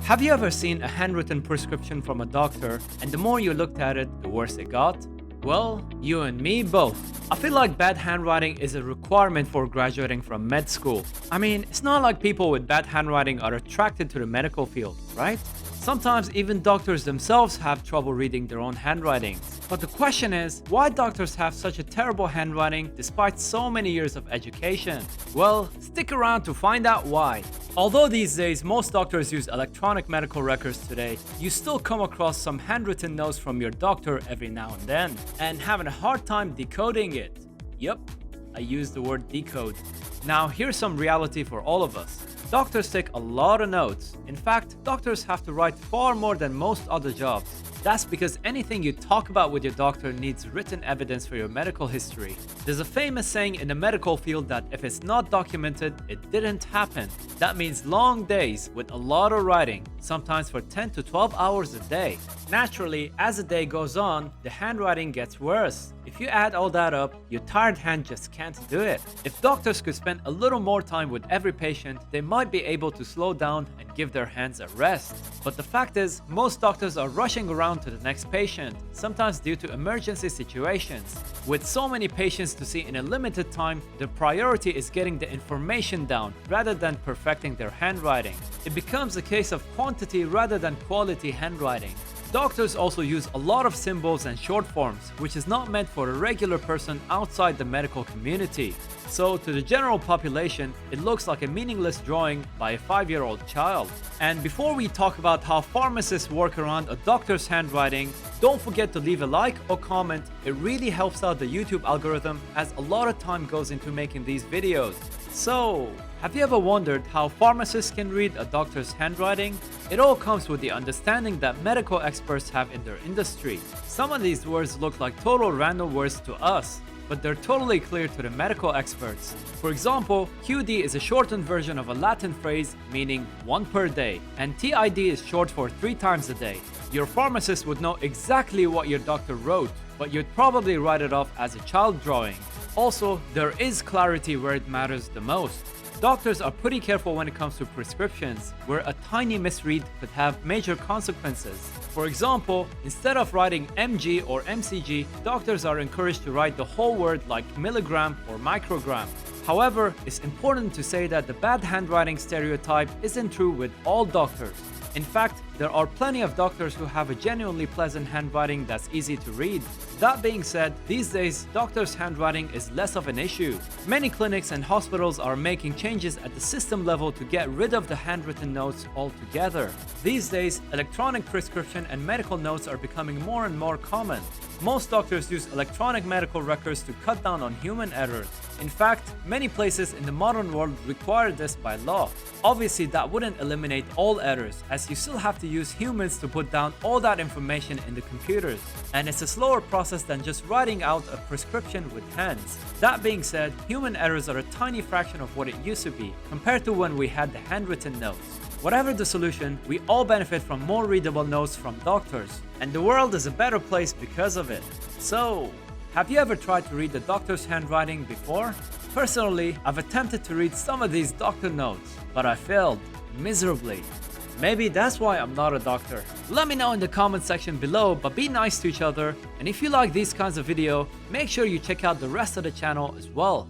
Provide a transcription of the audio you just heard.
Have you ever seen a handwritten prescription from a doctor and the more you looked at it, the worse it got? Well, you and me both. I feel like bad handwriting is a requirement for graduating from med school. I mean, it's not like people with bad handwriting are attracted to the medical field, right? Sometimes even doctors themselves have trouble reading their own handwritings. But the question is, why doctors have such a terrible handwriting despite so many years of education? Well, stick around to find out why. Although these days most doctors use electronic medical records today, you still come across some handwritten notes from your doctor every now and then, and having a hard time decoding it. Yup, I used the word decode. Now here's some reality for all of us. Doctors take a lot of notes. In fact, doctors have to write far more than most other jobs. That's because anything you talk about with your doctor needs written evidence for your medical history. There's a famous saying in the medical field that if it's not documented, it didn't happen. That means long days with a lot of writing, sometimes for 10 to 12 hours a day. Naturally, as the day goes on, the handwriting gets worse. If you add all that up, your tired hand just can't do it. If doctors could spend a little more time with every patient, they might be able to slow down and give their hands a rest. But the fact is, most doctors are rushing around to the next patient, sometimes due to emergency situations. With so many patients to see in a limited time, the priority is getting the information down rather than perfecting their handwriting. It becomes a case of quantity rather than quality handwriting. Doctors also use a lot of symbols and short forms, which is not meant for a regular person outside the medical community. So to the general population, it looks like a meaningless drawing by a 5-year-old child. And before we talk about how pharmacists work around a doctor's handwriting, don't forget to leave a like or comment. It really helps out the YouTube algorithm as a lot of time goes into making these videos. So, have you ever wondered how pharmacists can read a doctor's handwriting? It all comes with the understanding that medical experts have in their industry. Some of these words look like total random words to us, but they're totally clear to the medical experts. For example, QD is a shortened version of a Latin phrase meaning 1 per day, and TID is short for 3 times a day. Your pharmacist would know exactly what your doctor wrote, but you'd probably write it off as a child drawing. Also, there is clarity where it matters the most. Doctors are pretty careful when it comes to prescriptions, where a tiny misread could have major consequences. For example, instead of writing mg or mcg, doctors are encouraged to write the whole word like milligram or microgram. However, it's important to say that the bad handwriting stereotype isn't true with all doctors. In fact, there are plenty of doctors who have a genuinely pleasant handwriting that's easy to read. That being said, these days, doctors' handwriting is less of an issue. Many clinics and hospitals are making changes at the system level to get rid of the handwritten notes altogether. These days, electronic prescription and medical notes are becoming more and more common. Most doctors use electronic medical records to cut down on human errors. In fact, many places in the modern world require this by law. Obviously, that wouldn't eliminate all errors, as you still have to use humans to put down all that information in the computers. And it's a slower process than just writing out a prescription with hands. That being said, human errors are a tiny fraction of what it used to be, compared to when we had the handwritten notes. Whatever the solution, we all benefit from more readable notes from doctors, and the world is a better place because of it. So, have you ever tried to read the doctor's handwriting before? Personally, I've attempted to read some of these doctor notes, but I failed miserably. Maybe that's why I'm not a doctor. Let me know in the comment section below, but be nice to each other. And if you like these kinds of video, make sure you check out the rest of the channel as well.